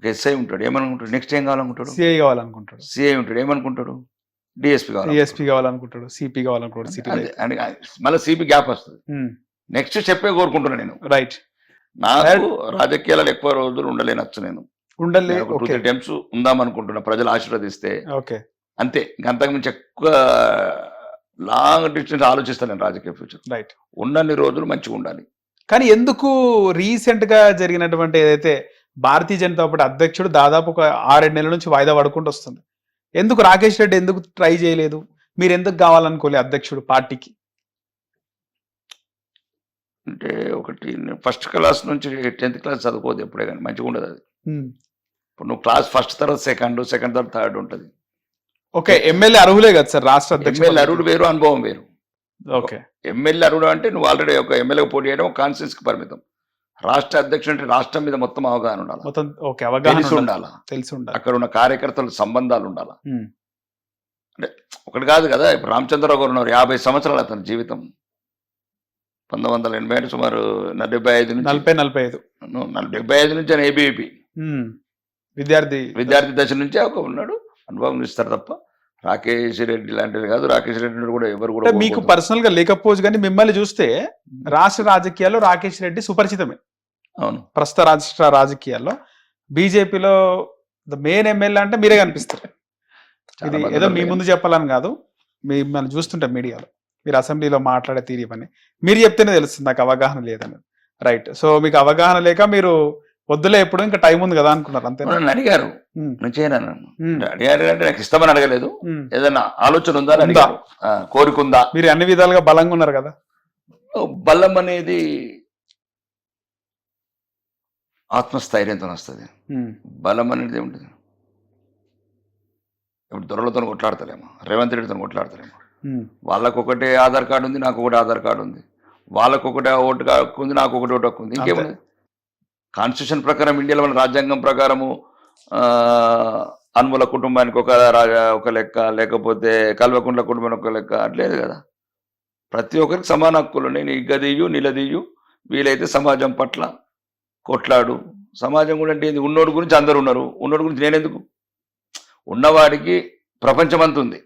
ఒక ఎస్ఐ ఉంటాడు, ఏమనుకుంటాడు? నెక్స్ట్ ఏం కావాలనుకుంటాడు? సిఐ కావాలనుకుంటాడు, సిఐ ఉంటాడు, ఏమనుకుంటాడు? డిఎస్పీ కావాలి, ఏఎస్పీ కావాలనుకుంటాడు, సిపి కావాలనుకుంటాడు, సిటీ అంతే. అంటే మళ్ళీ సిపి గ్యాప్ వస్తుంది. నెక్స్ట్ చెప్పే కోరుకుంటున్నా నేను. రైట్. నాకు రాజకీయాలలో ఎక్కువ రోజులు ఉండలేనచ్చు, నేను ఉండలే. 2-3 టైమ్స్ ఉందామనుకుంటున్నా, ప్రజలు ఆశీర్వదిస్తే ఓకే. అంతే. అంతకు మించి ఎక్కువ లాంగ్ డిస్టెన్స్ ఆలోచిస్తాను నేను రాజకీయ ఫ్యూచర్. రైట్. ఉన్నన్ని రోజులు మంచిగా ఉండాలి. కానీ ఎందుకు రీసెంట్ గా జరిగినటువంటి ఏదైతే భారతీయ జనతా పార్టీ అధ్యక్షుడు దాదాపు ఒక 6-7 నెలల నుంచి వాయిదా పడుకుంటూ వస్తుంది, ఎందుకు రాకేష్ రెడ్డి ఎందుకు ట్రై చేయలేదు? మీరు ఎందుకు కావాలనుకోలే అధ్యక్షుడు పార్టీకి? అంటే ఒకటి, ఫస్ట్ క్లాస్ నుంచి 10th క్లాస్ చదువుకోదు ఎప్పుడే, కానీ మంచిగా ఉండదు అది. ఇప్పుడు నువ్వు క్లాస్ ఫస్ట్ తర్వాత సెకండ్ తర్వాత థర్డ్ ఉంటుంది. ఓకే. ఎమ్మెల్యే అర్హులే కదా సార్ రాష్ట్ర అధ్యక్షుడు? ఎమ్మెల్యే అర్హుడు వేరు, అనుభవం వేరు. ఓకే. ఎమ్మెల్యే అర్హుడు అంటే నువ్వు ఆల్రెడీ ఒక ఎమ్మెల్యే పోటీ చేయడం కాన్స్టిట్యూన్సీకి పరిమితం. రాష్ట్ర అధ్యక్షుడు అంటే రాష్ట్రం మీద మొత్తం అవగాహన ఉండాలి, మొత్తం ఓకే అవగాహన తెలిసి ఉండాలి, ఉండాలి, అక్కడ ఉన్న కార్యకర్తల సంబంధాలు ఉండాలి. అంటే ఒకటి కాదు కదా. ఇప్పుడు రామచంద్రరావు గారు ఉన్నారు, 50 సంవత్సరాలు అతని జీవితం. 1980 అంటే సుమారు 75 నుంచి 75 నుంచి ఆయన ఏబీవీపీ విద్యార్థి దశ నుంచే ఒక ఉన్నాడు, అనుభవం ఇస్తారు తప్ప. రాకేష్ రెడ్డి లాంటిది కాదు. రాకేష్ రెడ్డి కూడా ఎవరు కూడా మీకు పర్సనల్ గా లేకపోవచ్చు, కానీ మిమ్మల్ని చూస్తే రాష్ట్ర రాజకీయాల్లో రాకేష్ రెడ్డి సుపరిచితమే. అవును. ప్రస్తుత రాష్ట్ర రాజకీయాల్లో బీజేపీలో ద మెయిన్ ఎమ్మెల్యే అంటే మీరే కనిపిస్తారు. ఇది ఏదో మీ ముందు చెప్పాలని కాదు, మిమ్మల్ని చూస్తుంటే మీడియాలో మీరు అసెంబ్లీలో మాట్లాడే తీరు ఇవన్నీ మీరు చెప్తేనే తెలుస్తుంది నాకు అవగాహన లేదని. రైట్. సో మీకు అవగాహన లేక మీరు వద్దులే, ఎప్పుడు ఇంకా టైం ఉంది కదా అనుకున్నారు, అంతే. నన్ను అడిగారు, నేను చేయను. అడిగారు అంటే నాకు ఇష్టమని అడగలేదు, ఏదైనా ఆలోచన ఉందా అని అడిగారు, కోరికుందా. మీరు అన్ని విధాలుగా బలంగా ఉన్నారు కదా. బలం అనేది ఆత్మస్థైర్యంతో వస్తుంది. బలం అనేది ఏముంటుంది? ఇప్పుడు దొరలతో కొట్లాడతలేమో, రేవంత్ రెడ్డితో కొట్లాడతలేమో. వాళ్ళకొకటే ఆధార్ కార్డు ఉంది, నాకు ఒకటి ఆధార్ కార్డు ఉంది. వాళ్ళకొకటే ఓటు హక్కు ఉంది, నాకు ఒకటి ఓటు హక్కు ఉంది. ఇంకేముంది? కాన్స్టిట్యూషన్ ప్రకారం, ఇండియాలో మన రాజ్యాంగం ప్రకారము అనుముల కుటుంబానికి ఒక లెక్క, లేకపోతే కల్వకుంట్ల కుటుంబానికి ఒక లెక్క, అట్లేదు కదా. ప్రతి ఒక్కరికి సమాన హక్కులు. నేను ఇగ్గదీయు నిలదీయు, వీలైతే సమాజం పట్ల కొట్లాడు. సమాజం కూడా అంటే ఉన్నోడి గురించి అందరు ఉన్నారు, ఉన్నోడి గురించి నేనెందుకు? ఉన్నవాడికి ప్రపంచం అంత ఉంది,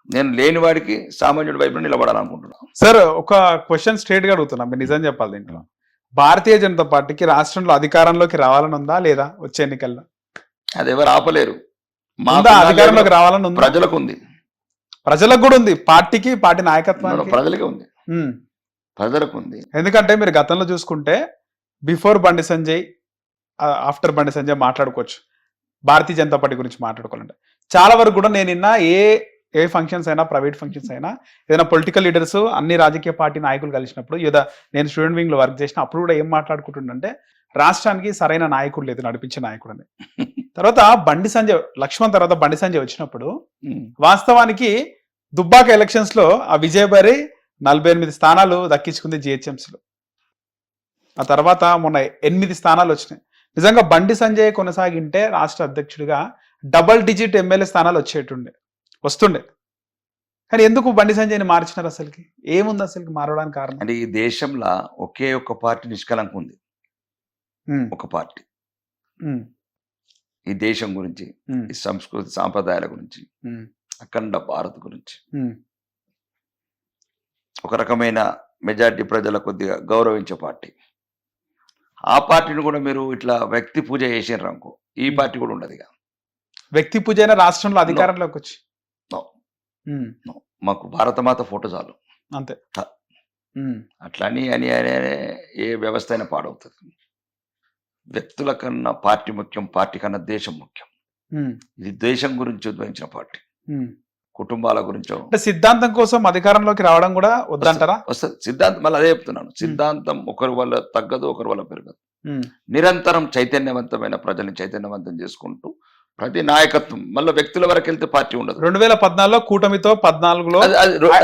నేను లేని వాడికి సామాన్యుడి వైపు నిలబడాలనుకుంటున్నాను. సార్ ఒక క్వశ్చన్ స్ట్రేట్ గా అడుగుతున్నా, మీరు నిజం చెప్పాలి. దీంట్లో భారతీయ జనతా పార్టీకి రాష్ట్రంలో అధికారంలోకి రావాలని ఉందా లేదా? వచ్చే ఎన్నికల్లో అది ఎవరు ఆపలేరు. అధికారంలోకి రావాలని ఉంది, ప్రజలకు ఉంది, ప్రజలకు కూడా ఉంది, పార్టీకి, పార్టీ నాయకత్వానికి, ప్రజలకే ఉంది, ప్రజలకు ఉంది. ఎందుకంటే మీరు గతంలో చూసుకుంటే బిఫోర్ బండి సంజయ్, ఆఫ్టర్ బండి సంజయ్ మాట్లాడుకోవచ్చు. భారతీయ జనతా పార్టీ గురించి మాట్లాడుకోవాలంటే చాలా వరకు కూడా నేను నిన్న ఏ ఫంక్షన్స్ అయినా, ప్రైవేట్ ఫంక్షన్స్ అయినా, ఏదైనా పొలిటికల్ లీడర్స్, అన్ని రాజకీయ పార్టీ నాయకులు కలిసినప్పుడు, ఏదో నేను స్టూడెంట్ వింగ్ లో వర్క్ చేసిన అప్పుడు కూడా ఏం మాట్లాడుకుంటుండే, రాష్ట్రానికి సరైన నాయకుడు లేదు, నడిపించే నాయకుడు అని. తర్వాత బండి సంజయ్, లక్ష్మణ్ తర్వాత బండి సంజయ్ వచ్చినప్పుడు వాస్తవానికి దుబ్బాక ఎలక్షన్స్ లో ఆ విజయభారి 48 స్థానాలు దక్కించుకుంది జిహెచ్ఎంసీలో. ఆ తర్వాత మొన్న 8 స్థానాలు వచ్చినాయి. నిజంగా బండి సంజయ్ కొనసాగింటే రాష్ట్ర అధ్యక్షుడిగా డబల్ డిజిట్ ఎమ్మెల్యే స్థానాలు వస్తుండే. కానీ ఎందుకు బండి సంజయ్ని మార్చినారు? అసలుకి ఏముంది అసలుకి మారడానికి కారణం? అంటే ఈ దేశంలో ఒకే ఒక్క పార్టీ నిష్కలంకం ఉంది, ఒక పార్టీ. ఈ దేశం గురించి, ఈ సంస్కృతి సాంప్రదాయాల గురించి, అఖండ భారత్ గురించి ఒక రకమైన మెజారిటీ ప్రజల కొద్దిగా గౌరవించే పార్టీ. ఆ పార్టీని కూడా మీరు ఇట్లా వ్యక్తి పూజ చేసినారు అనుకో, ఈ పార్టీ కూడా ఉండదు. వ్యక్తి పూజ అయినా రాష్ట్రంలో అధికారంలోకి వచ్చి మాకు భారతమాత ఫోటో చాలు, అంతే. అట్లా అని ఏ వ్యవస్థ అయినా పాడవుతుంది. వ్యక్తుల కన్నా పార్టీ ముఖ్యం, పార్టీ కన్నా దేశం ముఖ్యం. ఇది దేశం గురించి ఉద్భవించిన పార్టీ, కుటుంబాల గురించో. సిద్ధాంతం కోసం అధికారంలోకి రావడం కూడా వద్దంటారా? వస్తుంది సిద్ధాంతం. మళ్ళీ అదే చెప్తున్నాను, సిద్ధాంతం ఒకరి వల్ల తగ్గదు, ఒకరి వల్ల పెరగదు. నిరంతరం చైతన్యవంతమైన ప్రజల్ని చైతన్యవంతం చేసుకుంటూ ప్రతి నాయకత్వం, మళ్ళీ వ్యక్తుల వరకు వెళ్తే పార్టీ ఉండదు. 2014లో కూటమితో 14లో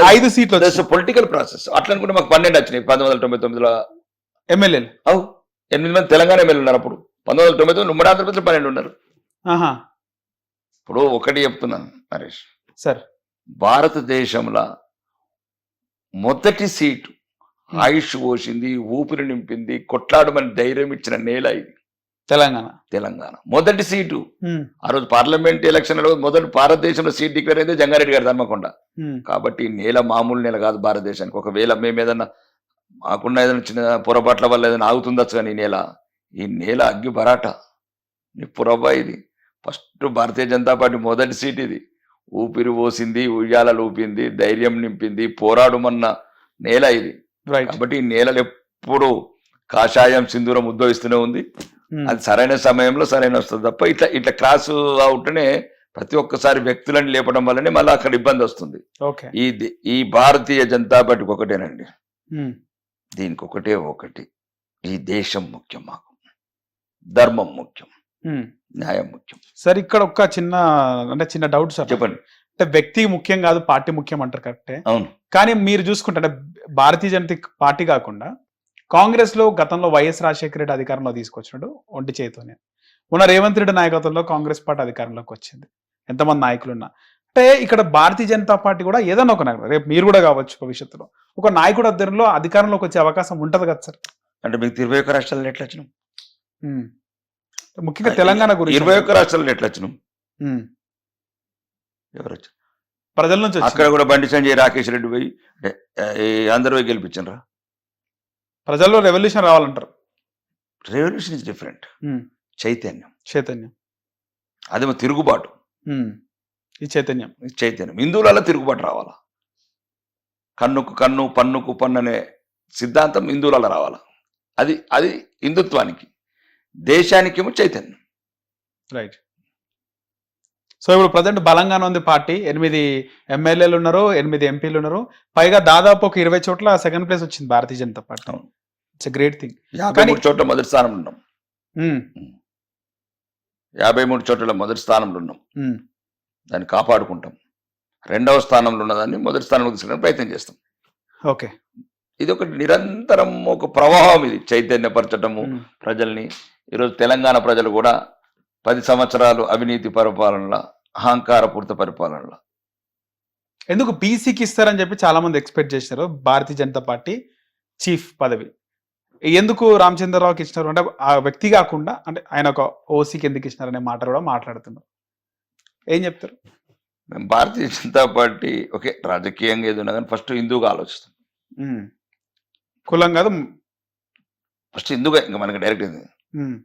5 సీట్లు పొలిటికల్ ప్రాసెస్. అట్లా అనుకుంటే మాకు 12 వచ్చినాయి 1999లో ఎమ్మెల్యేలు. 8 మంది తెలంగాణ ఎమ్మెల్యేలు ఉన్నారు. అప్పుడు 1999 ఉమ్మడి ఆంధ్రప్రదేశ్ 12 ఉన్నారు. ఇప్పుడు ఒకటి చెప్తున్నాను నరేష్ సార్, భారతదేశంలో మొదటి సీటు ఆయుష్ పోసింది, ఊపిరి నింపింది, కొట్లాడమని ధైర్యం ఇచ్చిన నేల ఇది తెలంగాణ మొదటి సీటు. ఆ రోజు పార్లమెంట్ ఎలక్షన్లో మొదటి భారతదేశంలో సీట్ డిక్లేర్ అయితే జంగారెడ్డి గారు ధర్మకొండ. కాబట్టి ఈ నేల మామూలు నేల కాదు భారతదేశానికి. ఒకవేళ మేము ఏదన్నా మాకున్న ఏదైనా చిన్న పొరపాట్ల వల్ల ఏదైనా ఆగుతుందచ్చు కానీ ఈ నేల అగ్గి బరాట నిప్పురవ్వ. ఇది ఫస్ట్ భారతీయ జనతా పార్టీ మొదటి సీట్. ఇది ఊపిరి పోసింది, ఉయ్యాలలు ఊపింది, ధైర్యం నింపింది, పోరాడుమన్న నేల ఇది. కాబట్టి ఈ నేలలు ఎప్పుడు కాషాయం సింధూరం ఉద్భవిస్తూనే ఉంది. అది సరైన సమయంలో సరైన వస్తుంది తప్ప ఇట్లా క్రాస్ అవుట్నే ప్రతి ఒక్కసారి వ్యక్తులను లేపడం వల్లనే మళ్ళీ అక్కడ ఇబ్బంది వస్తుంది. ఈ భారతీయ జనతా పార్టీకి ఒకటేనండి, దీనికి ఒకటి, ఈ దేశం ముఖ్యం, మాకు ధర్మం ముఖ్యం, న్యాయం ముఖ్యం. సార్ ఇక్కడ ఒక చిన్న డౌట్ సార్. చెప్పండి. అంటే వ్యక్తి ముఖ్యం కాదు, పార్టీ ముఖ్యం అంటారు, కరెక్టే. అవును. కానీ మీరు చూసుకుంటే అంటే భారతీయ జనతా పార్టీ కాకుండా కాంగ్రెస్ లో గతంలో వైఎస్ రాజశేఖర రెడ్డి అధికారంలో తీసుకొచ్చినాడు ఒంటి చేతితోనే. ఉన్న రేవంత్ రెడ్డి నాయకత్వంలో కాంగ్రెస్ పార్టీ అధికారంలోకి వచ్చింది. ఎంతమంది నాయకులు ఉన్నా అంటే ఇక్కడ భారతీయ జనతా పార్టీ కూడా ఏదైనా ఒక నాయకుడు, రేపు మీరు కూడా కావచ్చు భవిష్యత్తులో ఒక నాయకుడు అద్దరిలో అధికారంలోకి వచ్చే అవకాశం ఉంటది కదా సార్. అంటే మీకు 21 రాష్ట్రాల్లో ఎట్లా వచ్చినాం? ముఖ్యంగా తెలంగాణ గురించి 21 రాష్ట్రాల్లో ఎట్లా వచ్చినాం? ఎవరు వచ్చారు? ప్రజల నుంచి. అక్కడ కూడా బండి సంజయ్, రాకేష్ రెడ్డి పోయి అందరూ పోయి గెలిపించారా? ప్రజల్లో రెవల్యూషన్ రావాలంటారు. Revolution is different. చైతన్యం అదేమో తిరుగుబాటు. ఈ చైతన్యం హిందువులలో తిరుగుబాటు రావాలా. కన్నుకు కన్ను, పన్నుకు పన్ను అనే సిద్ధాంతం హిందువులలో రావాలా. అది హిందుత్వానికి. దేశానికేమో చైతన్యం. రైట్. సో ఇప్పుడు ప్రజెంట్ బలంగానే ఉంది పార్టీ. 8 ఎమ్మెల్యేలు ఉన్నారు, 8 ఎంపీలు ఉన్నారు. పైగా దాదాపు ఒక 20 చోట్ల సెకండ్ ప్లేస్ వచ్చింది Bharatiya Janata Party. It's a great thing. 53 చోట్ల మొదటి స్థానంలో ఉన్నాం. 53 చోట్ల మొదటి స్థానంలో ఉన్నాం. దాన్ని కాపాడుకుంటాం. 2వ స్థానంలో ఉన్నదాన్ని మొదటి స్థానంలో తీసుకునే ప్రయత్నం చేస్తాం. ఓకే. ఇది ఒక నిరంతరం ఒక ప్రవాహం. ఇది చైతన్యపరచటము ప్రజల్ని. ఈరోజు తెలంగాణ ప్రజలు కూడా 10 సంవత్సరాలు అవినీతి పరిపాలనలో, అహంకారపూరిత పరిపాలనలో ఎందుకు బీసీకి ఇస్తారని చెప్పి చాలా మంది ఎక్స్పెక్ట్ చేశారు. భారతీయ జనతా పార్టీ చీఫ్ పదవి ఎందుకు రామచంద్రరావుకి ఇచ్చినారు అంటే ఆ వ్యక్తి కాకుండా అంటే ఆయన ఒక ఓసీకి ఎందుకు ఇచ్చినారనే మాట కూడా మాట్లాడుతున్నారు. ఏం చెప్తారు? మేము భారతీయ జనతా పార్టీ ఓకే రాజకీయంగా ఏదైనా కానీ ఫస్ట్ హిందూగా ఆలోచిస్తాం. కులం కాదు, ఫస్ట్ హిందూగా. ఇంకా మనకి డైరెక్ట్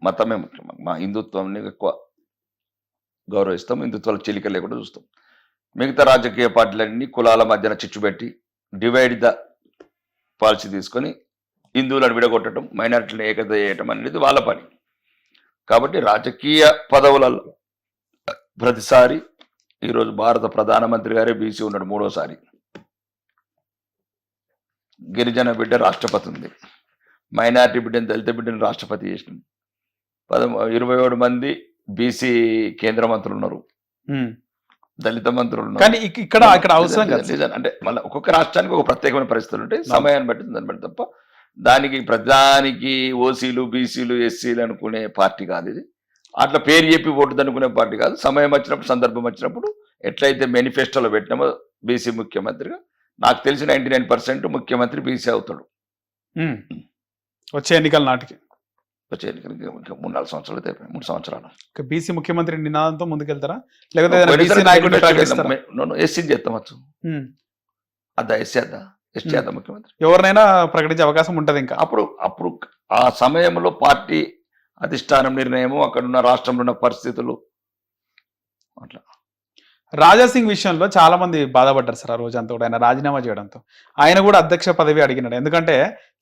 మతమే ముఖ్యం. మా హిందుత్వాన్ని ఎక్కువ గౌరవిస్తాం. హిందుత్వాలు చీలిక లేకుండా చూస్తాం. మిగతా రాజకీయ పార్టీలన్నీ కులాల మధ్యన చిచ్చు పెట్టి డివైడ్ ద పాలసీ తీసుకొని హిందువులను విడగొట్టడం, మైనారిటీలను ఏకత చేయటం అనేది వాళ్ళ పని. కాబట్టి రాజకీయ పదవులలో ప్రతిసారి ఈరోజు భారత ప్రధానమంత్రి గారే బీసీ ఉన్నాడు 3వసారి. గిరిజన బిడ్డ రాష్ట్రపతి ఉంది. మైనారిటీ బిడ్డని, దళిత బిడ్డని రాష్ట్రపతి చేసినాం. 27 మంది బీసీ కేంద్ర మంత్రులు ఉన్నారు, దళిత మంత్రులు ఉన్నారు. కానీ ఇక్కడ అవసరం అంటే మళ్ళీ ఒక్కొక్క రాష్ట్రానికి ఒక ప్రత్యేకమైన పరిస్థితులు ఉంటాయి. సమయాన్ని బట్టి దాన్ని బట్టి తప్ప దానికి ప్రధానికి ఓసీలు, బీసీలు, ఎస్సీలు అనుకునే పార్టీ కాదు ఇది. అట్లా పేరు చెప్పి ఓటు అనుకునే పార్టీ కాదు. సమయం వచ్చినప్పుడు, సందర్భం వచ్చినప్పుడు ఎట్లయితే మేనిఫెస్టోలో పెట్టినామో బీసీ ముఖ్యమంత్రిగా, నాకు తెలిసి 99% ముఖ్యమంత్రి బీసీ అవుతాడు వచ్చే ఎన్నికల నాటికి. వచ్చే ఎన్నికలకి 3-4 సంవత్సరాలు అయితే 3 సంవత్సరాలు బీసీ ముఖ్యమంత్రి నినాదంతో ముందుకెళ్తారా లేకపోతే ఎస్సీ చేస్తామచ్చు? అద్దా ఎస్సీ అద్దా ఎస్టీ అద్దా ముఖ్యమంత్రి ఎవరినైనా ప్రకటించే అవకాశం ఉంటుంది. ఇంకా అప్పుడు ఆ సమయంలో పార్టీ అధిష్టానం నిర్ణయము, అక్కడున్న రాష్ట్రంలో ఉన్న పరిస్థితులు అట్లా. రాజాసింగ్ విషయంలో చాలా మంది బాధపడ్డారు సార్ ఆ రోజంతా కూడా ఆయన రాజీనామా చేయడంతో. ఆయన కూడా అధ్యక్ష పదవి అడిగినాడు. ఎందుకంటే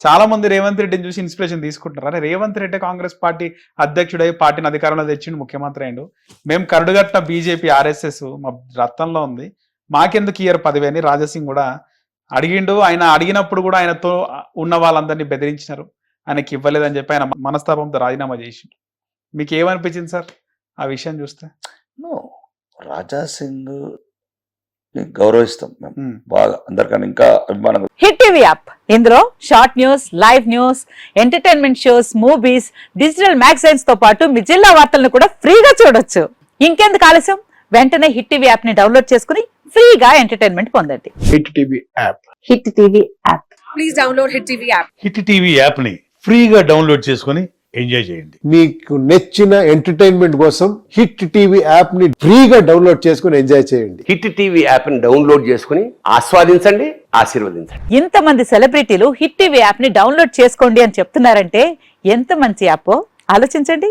చాలా మంది రేవంత్ రెడ్డిని చూసి ఇన్స్పిరేషన్ తీసుకుంటున్నారు. అరే రేవంత్ రెడ్డి కాంగ్రెస్ పార్టీ అధ్యక్షుడై పార్టీని అధికారంలో తెచ్చిండు, ముఖ్యమంత్రి అయిండు. మేము కరుడుగట్టిన బీజేపీ, ఆర్ఎస్ఎస్ మా రక్తంలో ఉంది, మాకెందుకు ఇయ్యరు పదవి అని రాజాసింగ్ కూడా అడిగిండు. ఆయన అడిగినప్పుడు కూడా ఆయనతో ఉన్న వాళ్ళందరినీ బెదిరించినారు, ఆయనకి ఇవ్వలేదని చెప్పి ఆయన మనస్తాపంతో రాజీనామా చేసిండు. మీకు ఏమనిపించింది సార్ ఆ విషయం చూస్తే? రాజాసింగ్ గౌరవిస్తాం మేము బాగా, అందరికన్నా ఇంకా అభిమానం. హిట్ టీవీ యాప్, ఇందులో short news, live news, entertainment shows, movies, digital magazines తో పాటు మీ జిల్లా వార్తలను కూడా ఫ్రీగా చూడొచ్చు. ఇంకెందుకు ఆలస్యం, వెంటనే హిట్ టీవీ యాప్ ని డౌన్లోడ్ చేసుకుని ఫ్రీగా ఎంటర్టైన్మెంట్ పొందండి. Hit TV app, hit TV app, please download hit TV app. Hit TV app ని ఫ్రీగా డౌన్లోడ్ చేసుకుని ఎంజాయ్ చేయండి. మీకు నచ్చిన ఎంటర్టైన్మెంట్ కోసం హిట్ టీవీ యాప్ ని ఫ్రీగా డౌన్లోడ్ చేసుకుని ఎంజాయ్ చేయండి. హిట్ టీవీ యాప్ ని డౌన్లోడ్ చేసుకుని ఆస్వాదించండి, ఆశీర్వదించండి. ఇంతమంది సెలబ్రిటీలు హిట్ టీవీ యాప్ ని డౌన్లోడ్ చేసుకోండి అని చెప్తున్నారంటే ఎంత మంచి యాప్ ఆలోచించండి.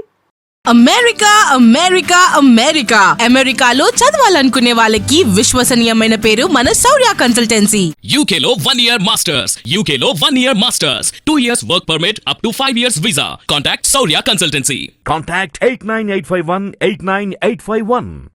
అమెరికా అమెరికా అమెరికా అమెరికాలో చదవాలనుకునే వాళ్ళకి విశ్వసనీయమైన పేరు మన శౌర్య కన్సల్టెన్సీ. UK లో 1 year masters. UK లో 1 year masters. 2 years work permit up to 5 years visa. Contact Saurya Consultancy. Contact 89851 89851.